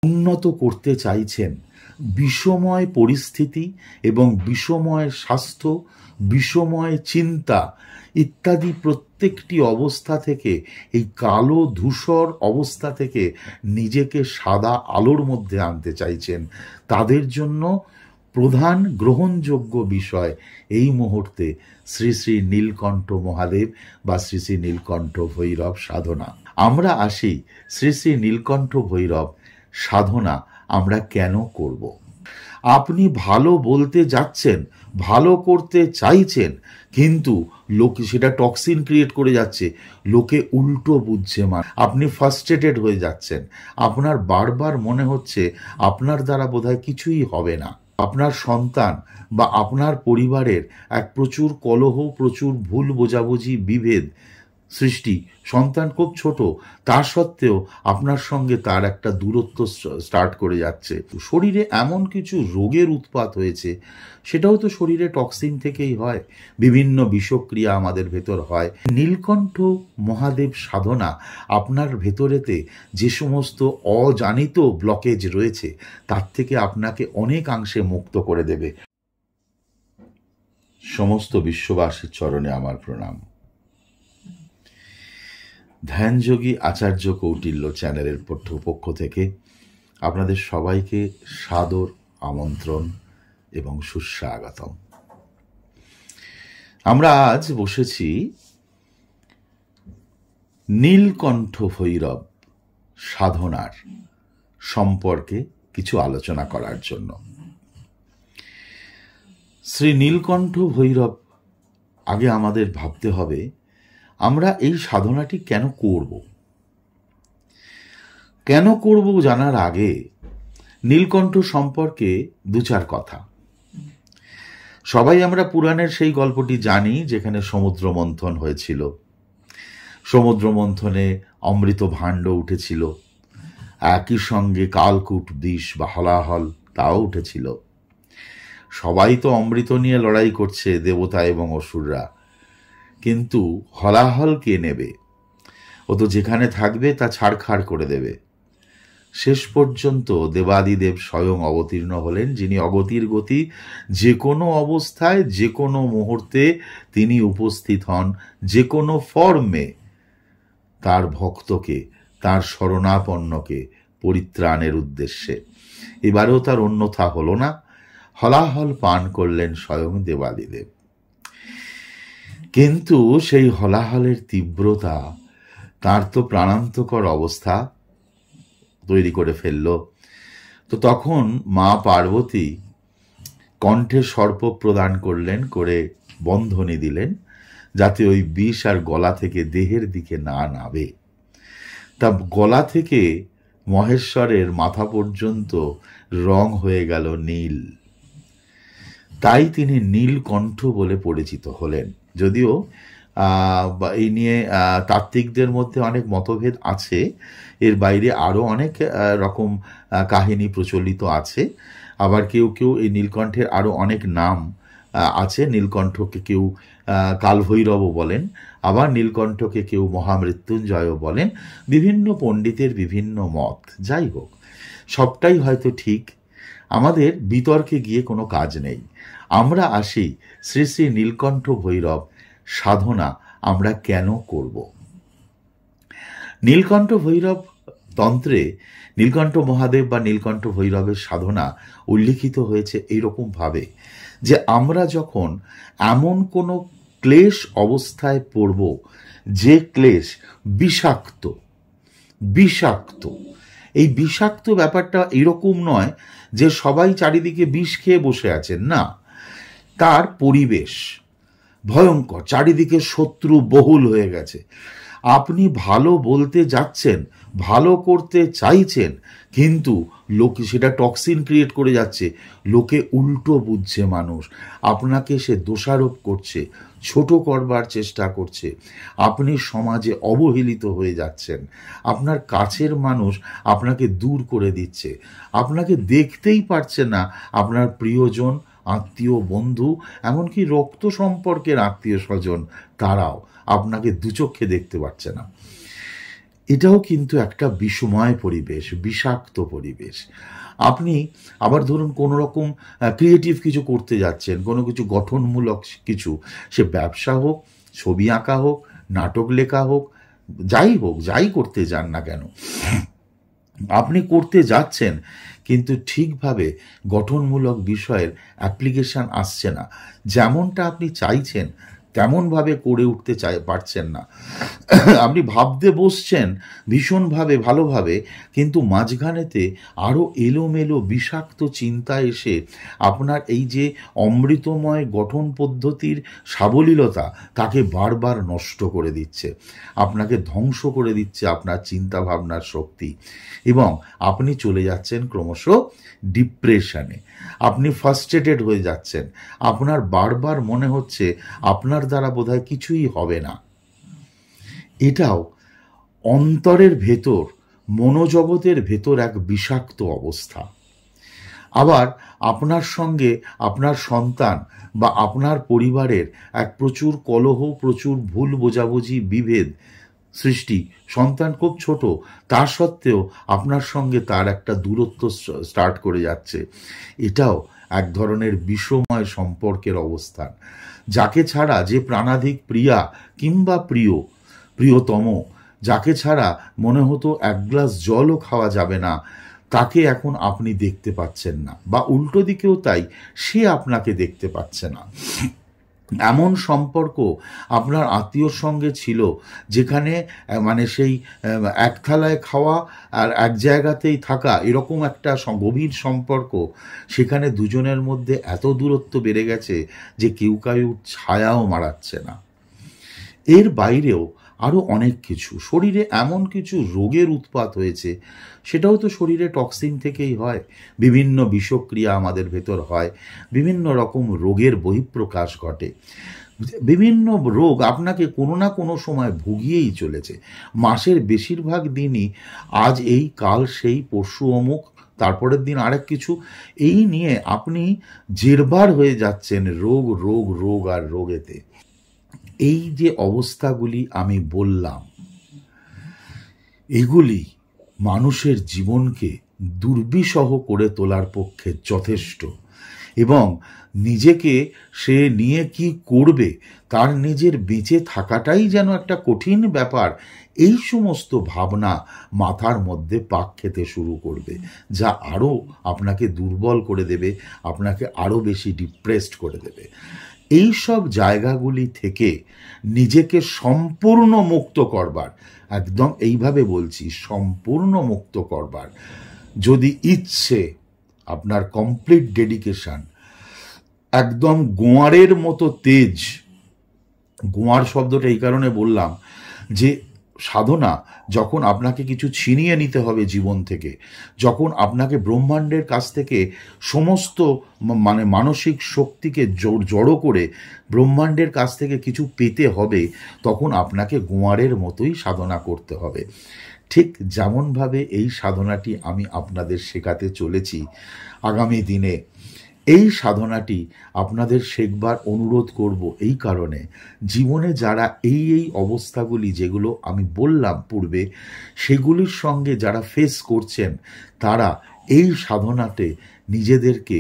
উন্নত করতে চাইছেন, বিষময় পরিস্থিতি এবং বিষময় স্বাস্থ্য, বিষময় চিন্তা ইত্যাদি প্রত্যেকটি অবস্থা থেকে, এই কালো ধূসর অবস্থা থেকে নিজেকে সাদা আলোর মধ্যে আনতে চাইছেন, তাদের জন্য প্রধান গ্রহণযোগ্য বিষয় এই মুহূর্তে শ্রী শ্রী নীলকণ্ঠ মহাদেব বা শ্রী শ্রী নীলকণ্ঠ ভৈরব সাধনা। আমরা আসি শ্রী শ্রী নীলকণ্ঠ ভৈরব সাধনা আমরা কেন করব। আপনি ভালো বলতে যাচ্ছেন, ভালো করতে চাইছেন, কিন্তু লোকে সেটা টক্সিন ক্রিয়েট করে যাচ্ছে, লোকে উল্টো বুঝছে। আপনি ফার্স্ট্রেটেড হয়ে যাচ্ছেন, আপনার বারবার মনে হচ্ছে আপনার দ্বারা বোধহয় কিছুই হবে না। আপনার সন্তান বা আপনার পরিবারের এক প্রচুর কলহ, প্রচুর ভুল বোঝাবুঝি, বিভেদ সৃষ্টি, সন্তান খুব ছোট, তা সত্ত্বেও আপনার সঙ্গে তার একটা দূরত্ব স্টার্ট করে যাচ্ছে। শরীরে এমন কিছু রোগের উৎপাত হয়েছে, সেটাও তো শরীরে টক্সিন থেকেই হয়, বিভিন্ন বিষক্রিয়া আমাদের ভেতর হয়। নীলকণ্ঠ মহাদেব সাধনা আপনার ভেতরেতে যে সমস্ত অজানিত ব্লকেজ রয়েছে তার থেকে আপনাকে অনেকাংশে মুক্ত করে দেবে। সমস্ত বিশ্ববাসীর চরণে আমার প্রণাম। ধ্যানযোগী আচার্য কৌটিল্য চ্যানেলের পক্ষ থেকে আপনাদের সবাইকে সাদর আমন্ত্রণ এবং সুস্বাগতম। আমরা আজ বসেছি নীলকণ্ঠ ভৈরব সাধনার সম্পর্কে কিছু আলোচনা করার জন্য। শ্রী নীলকণ্ঠ ভৈরব আগে আমাদের ভাবতে হবে আমরা এই সাধনাটি কেন করব। কেন করব জানার আগে নীলকণ্ঠ সম্পর্কে দু চার কথা। সবাই আমরা পুরাণের সেই গল্পটি জানি যেখানে সমুদ্র মন্থন হয়েছিল, সমুদ্র মন্থনে অমৃত ভাণ্ড উঠেছিল, একই সঙ্গে কালকূট বিষ বা হলাহল তাও উঠেছিল। সবাই তো অমৃত নিয়ে লড়াই করছে, দেবতা এবং অসুররা, কিন্তু হলাহল কে নেবে? ও তো যেখানে থাকবে তা ছাড়খাড় করে দেবে। শেষ পর্যন্ত দেবাদিদেব স্বয়ং অবতীর্ণ হলেন, যিনি অগতির গতি, যে কোনো অবস্থায় যে কোনো মুহূর্তে তিনি উপস্থিত হন, যে কোনো ফর্মে তার ভক্তকে, তার শরণাপন্নকে পরিত্রাণের উদ্দেশ্যে। এবারেও তার অন্যথা হলো না, হলাহল পান করলেন স্বয়ং দেবাদিদেব। কিন্তু সেই হলাহলের তীব্রতা তার তো প্রাণান্তকর অবস্থা তৈরি করে ফেলল। তো তখন মা পার্বতী কণ্ঠে সর্প প্রদান করলেন, করে বন্ধনী দিলেন, যাতে ওই বিষ আর গলা থেকে দেহের দিকে না নাবে। তা গলা থেকে মহেশ্বরের মাথা পর্যন্ত রং হয়ে গেল নীল, তাই তিনি নীলকণ্ঠ বলে পরিচিত হলেন। যদিও এই নিয়ে তাত্ত্বিকদের মধ্যে অনেক মতভেদ আছে, এর বাইরে আরও অনেক রকম কাহিনী প্রচলিত আছে। আবার কেউ কেউ এই নীলকণ্ঠের আরও অনেক নাম আছে। নীলকণ্ঠকে কেউ কালভৈরবও বলেন, আবার নীলকণ্ঠকে কেউ মহামৃত্যুঞ্জয়ও বলেন। বিভিন্ন পণ্ডিতের বিভিন্ন মত। যাই হোক, সবটাই হয়তো ঠিক, আমাদের বিতর্কে গিয়ে কোনো কাজ নেই। আমরা আসি শ্রী শ্রী নীলকণ্ঠ ভৈরব সাধনা আমরা কেন করব। নীলকণ্ঠ ভৈরব তন্ত্রে নীলকণ্ঠ মহাদেব বা নীলকণ্ঠ ভৈরবের সাধনা উল্লিখিত হয়েছে এইরকম ভাবে যে আমরা যখন এমন কোনো ক্লেশ অবস্থায় পড়ব, যে ক্লেশ বিষাক্ত, এই বিষাক্ত ব্যাপারটা এরকম নয় যে সবাই চারিদিকে বিষ খেয়ে বসে আছেন, না, তার পরিবেশ ভয়ঙ্কর, চারিদিকে শত্রু বহুল হয়ে গেছে। আপনি ভালো বলতে যাচ্ছেন, ভালো করতে চাইছেন, কিন্তু লোকে সেটা টক্সিন ক্রিয়েট করে যাচ্ছে, লোকে উল্টো বুঝছে। মানুষ আপনাকে সে দোষারোপ করছে, ছোট করবার চেষ্টা করছে, আপনি সমাজে অবহেলিত হয়ে যাচ্ছেন, আপনার কাছের মানুষ আপনাকে দূর করে দিচ্ছে, আপনাকে দেখতেই পারছে না আপনার প্রিয়জন, আত্মীয়, বন্ধু, এমনকি রক্ত সম্পর্কের আত্মীয় স্বজন, তারাও আপনাকে দুচক্ষে দেখতে পাচ্ছে না। এটাও কিন্তু একটা বিষময় পরিবেশ, বিষাক্ত পরিবেশ। আপনি আবার ধরুন কোনো রকম ক্রিয়েটিভ কিছু করতে যাচ্ছেন, কোনো কিছু গঠনমূলক কিছু, সে ব্যবসা হোক, ছবি আঁকা হোক, নাটক লেখা হোক, যাই করতে যান না কেন, আপনি করতে যাচ্ছেন কিন্তু ঠিকভাবে গঠনমূলক বিষয়ের অ্যাপ্লিকেশন আসছে না, যেমনটা আপনি চাইছেন তেমনভাবে করে উঠতে পারছেন না। আপনি ভাবতে বসছেন ভীষণভাবে ভালোভাবে, কিন্তু মাঝখানেতে আরও এলোমেলো বিষাক্ত চিন্তা এসে আপনার এই যে অমৃতময় গঠন পদ্ধতির সাবলীলতা তাকে বারবার নষ্ট করে দিচ্ছে, আপনাকে ধ্বংস করে দিচ্ছে আপনার চিন্তা ভাবনার শক্তি, এবং আপনি চলে যাচ্ছেন ক্রমশ ডিপ্রেশনে। আপনি ফার্স্ট্রেটেড হয়ে যাচ্ছেন, আপনার বারবার মনে হচ্ছে আপনার দ্বারা বোধহয় কিছুই হবে না। এটাও অন্তরের ভেতর, মনোজগতের ভেতর এক বিষাক্ত অবস্থা। আবার আপনার সঙ্গে আপনার সন্তান বা আপনার পরিবারের এক প্রচুর কলহ, প্রচুর ভুল বোঝাবুঝি, বিভেদ সৃষ্টি। সন্তান খুব ছোট, তা সত্ত্বেও আপনার সঙ্গে তার একটা দূরত্ব স্টার্ট করে যাচ্ছে। এটাও এক ধরনের বিষময় সম্পর্কের অবস্থান। যাকে ছাড়া, যে প্রাণাধিক প্রিয়া কিংবা প্রিয়তম, যাকে ছাড়া মনে হতো এক গ্লাস জলও খাওয়া যাবে না, তাকে এখন আপনি দেখতে পাচ্ছেন না, বা উল্টো দিকেও তাই, সে আপনাকে দেখতে পাচ্ছে না। এমন সম্পর্ক আপনার আত্মীয়র সঙ্গে ছিল যেখানে মানে সেই এক থালায় খাওয়া আর এক জায়গাতেই থাকা, এরকম একটা গভীর সম্পর্ক, সেখানে দুজনের মধ্যে এত দূরত্ব বেড়ে গেছে যে কেউ কারুর ছায়াও মাড়াচ্ছে না। এর বাইরেও আরও অনেক কিছু, শরীরে এমন কিছু রোগের উৎপাত হয়েছে, সেটাও তো শরীরে টক্সিন থেকেই হয়। বিভিন্ন বিষক্রিয়া আমাদের ভেতর হয়, বিভিন্ন রকম রোগের বহিঃপ্রকাশ ঘটে। বিভিন্ন রোগ আপনাকে কোনো না কোনো সময় ভুগিয়েই চলেছে। মাসের বেশিরভাগ দিনই আজ এই, কাল সেই, পরশু অমুক, তারপরের দিন আরেক কিছু, এই নিয়ে আপনি জেরবার হয়ে যাচ্ছেন রোগ রোগ রোগ আর রোগেতে। এই যে অবস্থাগুলি আমি বললাম, এগুলি মানুষের জীবনকে দুর্বিষহ করে তোলার পক্ষে যথেষ্ট, এবং নিজেকে সে নিয়ে কি করবে, তার নিজের বেঁচে থাকাটাই যেন একটা কঠিন ব্যাপার, এই সমস্ত ভাবনা মাথার মধ্যে পাক খেতে শুরু করবে, যা আরও আপনাকে দুর্বল করে দেবে, আপনাকে আরও বেশি ডিপ্রেসড করে দেবে। এই সব জায়গাগুলি থেকে নিজেকে সম্পূর্ণ মুক্ত করবার, একদম এইভাবে বলছি, সম্পূর্ণ মুক্ত করবার যদি ইচ্ছে, আপনার কমপ্লিট ডেডিকেশন, একদম গোয়ারের মতো তেজ। গোয়ার শব্দটা এই কারণে বললাম যে সাধনা যখন আপনাকে কিছু ছিনিয়ে নিতে হবে জীবন থেকে, যখন আপনাকে ব্রহ্মাণ্ডের কাছ থেকে সমস্ত মানে মানসিক শক্তিকে জড়ো করে ব্রহ্মাণ্ডের কাছ থেকে কিছু পেতে হবে, তখন আপনাকে গোয়ারের মতোই সাধনা করতে হবে। ঠিক যেমনভাবে এই সাধনাটি আমি আপনাদের শেখাতে চলেছি আগামী দিনে, এই সাধনাটি আপনাদের শেখবার অনুরোধ করব এই কারণে, জীবনে যারা এই অবস্থাগুলি যেগুলো আমি বললাম পূর্বে, সেগুলির সঙ্গে যারা ফেস করছেন, তারা এই সাধনাতে নিজেদেরকে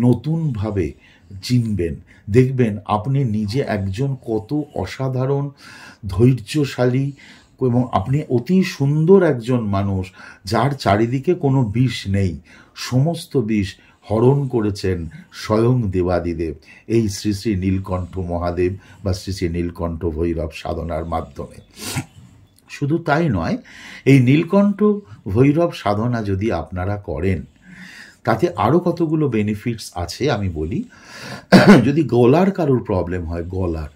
নতুনভাবে চিনবেন। দেখবেন আপনি নিজে একজন কত অসাধারণ ধৈর্যশালী, এবং আপনি অতি সুন্দর একজন মানুষ, যার চারিদিকে কোনো বিষ নেই। সমস্ত বিষ হরণ করেছেন স্বয়ং দেবাদিদেব, এই শ্রী শ্রী নীলকণ্ঠ মহাদেব বা শ্রী শ্রী নীলকণ্ঠ ভৈরব সাধনার মাধ্যমে। শুধু তাই নয়, এই নীলকণ্ঠ ভৈরব সাধনা যদি আপনারা করেন, তাতে আরও কতগুলো বেনিফিটস আছে আমি বলি। যদি গলার কারোর প্রবলেম হয়, গলার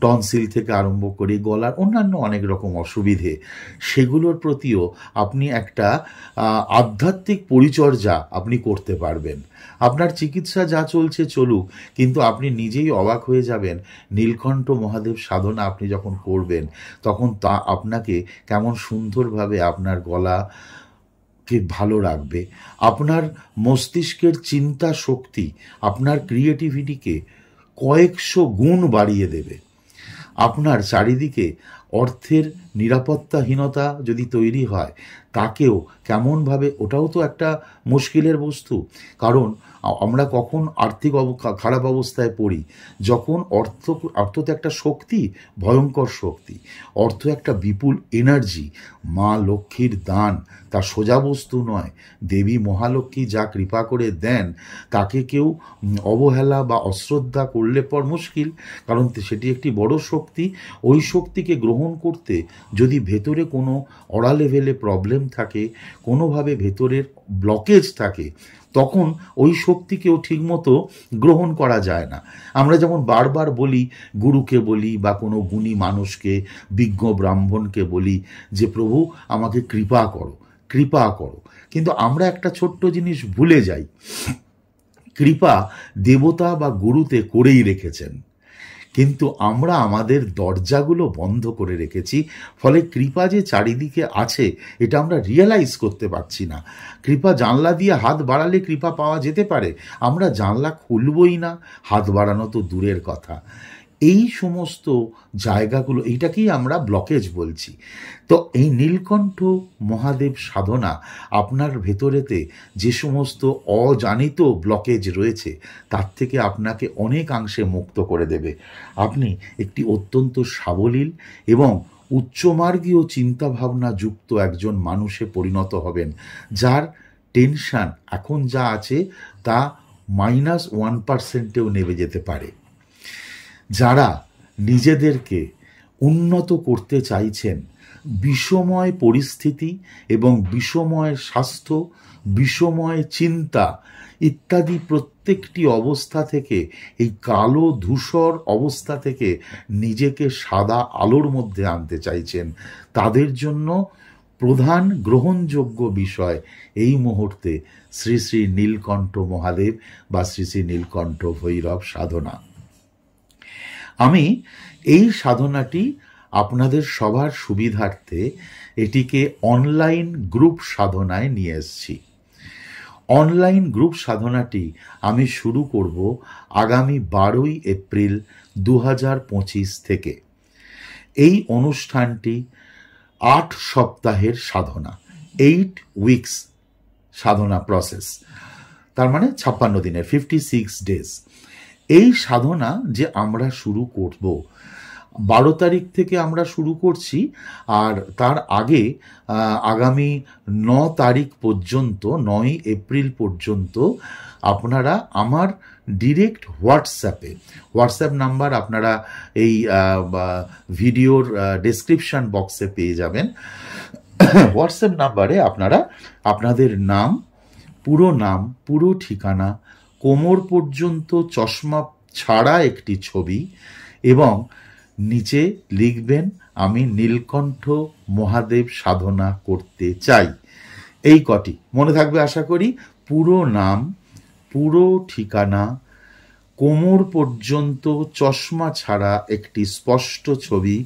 টনসিল থেকে আরম্ভ করে গলার অন্যান্য অনেক রকম অসুবিধে, সেগুলোর প্রতিও আপনি একটা আধ্যাত্মিক পরিচর্যা আপনি করতে পারবেন। আপনার চিকিৎসা যা চলছে চলুক, কিন্তু আপনি নিজেই অবাক হয়ে যাবেন, নীলকণ্ঠ মহাদেব সাধনা আপনি যখন করবেন, তখন তা আপনাকে কেমন সুন্দরভাবে আপনার গলাকে ভালো রাখবে, আপনার মস্তিষ্কের চিন্তা শক্তি, আপনার ক্রিয়েটিভিটিকে কয়েকশো গুণ বাড়িয়ে দেবে। আপনার চারিদিকে অর্থের নিরাপত্তাহীনতা যদি তৈরি হয়, তাকেও কেমনভাবে, ওটাও তো একটা মুশকিলের বস্তু। কারণ আমরা কখন আর্থিক খারাপ অবস্থায় পড়ি, যখন অর্থ তো একটা শক্তি, ভয়ঙ্কর শক্তি। অর্থ একটা বিপুল এনার্জি, মা লক্ষ্মীর দান, তা সোজা বস্তু নয়। দেবী মহালক্ষ্মী যা কৃপা করে দেন, তাকে কেউ অবহেলা বা অশ্রদ্ধা করলে পর মুশকিল, কারণ সেটি একটি বড় শক্তি। ওই শক্তিকে গ্রহণ করতে যদি ভেতরে কোনো অরা লেভেলে প্রবলেম থাকে, কোনোভাবে ভেতরের ব্লকেজ থাকে, তখন ওই শক্তিকেও ঠিকমতো গ্রহণ করা যায় না। আমরা যেমন বারবার বলি, গুরুকে বলি বা কোনো গুণী মানুষকে, বিজ্ঞ ব্রাহ্মণকে বলি যে প্রভু আমাকে কৃপা করো, কৃপা করো। কিন্তু আমরা একটা ছোট্ট জিনিস ভুলে যাই, কৃপা দেবতা বা গুরুতে করেই রেখেছেন, কিন্তু আমরা আমাদের দরজাগুলো বন্ধ করে রেখেছি। ফলে কৃপা যে চারিদিকে আছে এটা আমরা রিয়েলাইজ করতে পারছি না। কৃপা জানলা দিয়ে হাত বাড়ালে কৃপা পাওয়া যেতে পারে, আমরা জানলা খুলবই না, হাত বাড়ানো তো দূরের কথা। এই সমস্ত জায়গাগুলো, এইটাকেই আমরা ব্লকেজ বলছি। তো এই নীলকণ্ঠ মহাদেব সাধনা আপনার ভেতরেতে যে সমস্ত অজানিত ব্লকেজ রয়েছে, তার থেকে আপনাকে অনেকাংশে মুক্ত করে দেবে। আপনি একটি অত্যন্ত সাবলীল এবং উচ্চমার্গীয় চিন্তাভাবনা যুক্ত একজন মানুষে পরিণত হবেন, যার টেনশন এখন যা আছে তা -1%-এও নেমে যেতে পারে। যারা নিজেদেরকে উন্নত করতে চাইছেন, বিষময় পরিস্থিতি এবং বিষময় স্বাস্থ্য, বিষময় চিন্তা ইত্যাদি প্রত্যেকটি অবস্থা থেকে, এই কালো ধূসর অবস্থা থেকে নিজেকে সাদা আলোর মধ্যে আনতে চাইছেন, তাদের জন্য প্রধান গ্রহণযোগ্য বিষয় এই মুহূর্তে শ্রী শ্রী নীলকণ্ঠ মহাদেব বা শ্রী শ্রী নীলকণ্ঠ ভৈরব সাধনা। আমি এই সাধনাটি আপনাদের সবার সুবিধার্থে এটিকে অনলাইন গ্রুপ সাধনায় নিয়ে এসেছি। অনলাইন গ্রুপ সাধনাটি আমি শুরু করব আগামী 12ই এপ্রিল 2025 থেকে। এই অনুষ্ঠানটি 8 সপ্তাহের সাধনা, 8 উইকস সাধনা প্রসেস, তার মানে 56 দিনের, 56 ডেজ। এই সাধনা যে আমরা শুরু করব 12 তারিখ থেকে আমরা শুরু করছি, আর তার আগে আগামী 9 তারিখ পর্যন্ত, 9 এপ্রিল পর্যন্ত আপনারা আমার ডিরেক্ট হোয়াটসঅ্যাপ নাম্বার আপনারা এই ভিডিওর ডেসক্রিপশন বক্সে পেয়ে যাবেন। হোয়াটসঅ্যাপ নাম্বারে আপনারা আপনাদের নাম, পুরো ঠিকানা, কোমর পর্যন্ত চশমা ছাড়া একটি ছবি এবং নিচে লিখবেন আমি নীলকণ্ঠ মহাদেব সাধনা করতে চাই। এই কটি মনে থাকবে আশা করি। পুরো নাম, পুরো ঠিকানা, কোমর পর্যন্ত চশমা ছাড়া একটি স্পষ্ট ছবি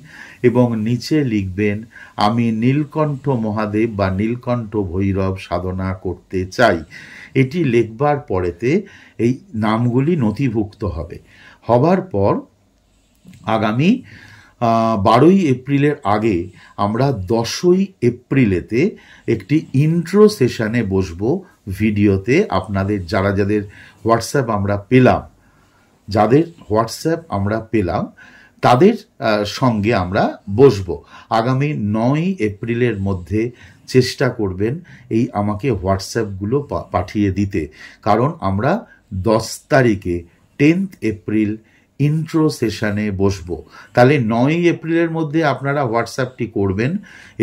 এবং নিচে লিখবেন আমি নীলকণ্ঠ মহাদেব বা নীলকণ্ঠ ভৈরব সাধনা করতে চাই। এটি লিখবার পরেতে এই নামগুলি নথিভুক্ত হবে। হবার পর আগামী 12ই এপ্রিলের আগে আমরা 10ই এপ্রিলেতে একটি ইন্ট্রো সেশনে বসবো ভিডিওতে। আপনাদের যাদের হোয়াটসঅ্যাপ আমরা পেলাম তাদের সঙ্গে আমরা বসবো। আগামী 9ই এপ্রিলের মধ্যে চেষ্টা করবেন এই আমাকে হোয়াটসঅ্যাপগুলো পাঠিয়ে দিতে, কারণ আমরা 10 তারিখে 10th এপ্রিল ইন্ট্রো সেশনে বসবো। তাহলে 9ই এপ্রিলের মধ্যে আপনারা হোয়াটসঅ্যাপটি করবেন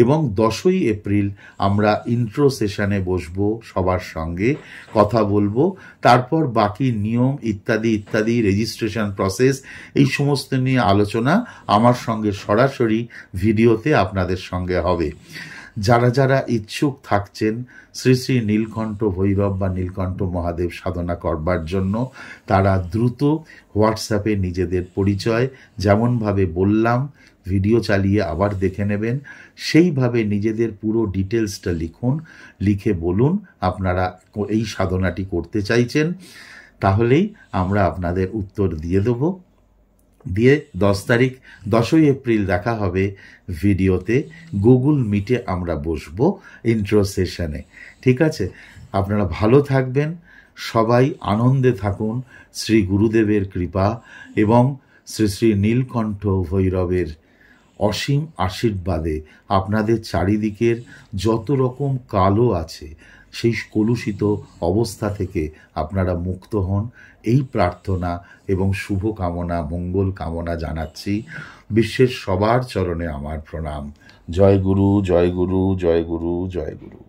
এবং 10ই এপ্রিল আমরা ইন্ট্রো সেশনে বসবো, সবার সঙ্গে কথা বলবো। তারপর বাকি নিয়ম ইত্যাদি রেজিস্ট্রেশন প্রসেস, এই সমস্ত নিয়ে আলোচনা আমার সঙ্গে সরাসরি ভিডিওতে আপনাদের সঙ্গে হবে। যারা ইচ্ছুক থাকছেন শ্রী শ্রী নীলকণ্ঠ ভৈরব বা নীলকণ্ঠ মহাদেব সাধনা করবার জন্য, তারা দ্রুত হোয়াটসঅ্যাপে নিজেদের পরিচয় যেমনভাবে বললাম, ভিডিও চালিয়ে আবার দেখে নেবেন, সেইভাবে নিজেদের পুরো ডিটেলসটা লিখে বলুন আপনারা এই সাধনাটি করতে চাইছেন। তাহলেই আমরা আপনাদের উত্তর দিয়ে দেব দিয়ে 10ই এপ্রিল দেখা হবে ভিডিওতে, গুগল মিটে আমরা বসবো ইন্ট্রো সেশনে। ঠিক আছে, আপনারা ভালো থাকবেন, সবাই আনন্দে থাকুন, শ্রী গুরুদেবের কৃপা এবং শ্রী শ্রী নীলকণ্ঠ ভৈরবের অসীম আশীর্বাদে আপনাদের চারিদিকের যত রকম কালো আছে সেই কলুষিত অবস্থা থেকে আপনারা মুক্ত হন, এই প্রার্থনা এবং শুভ কামনা, মঙ্গল কামনা জানাচ্ছি। বিশ্বের সবার চরণে আমার প্রণাম। জয় গুরু, জয় গুরু, জয় গুরু, জয় গুরু।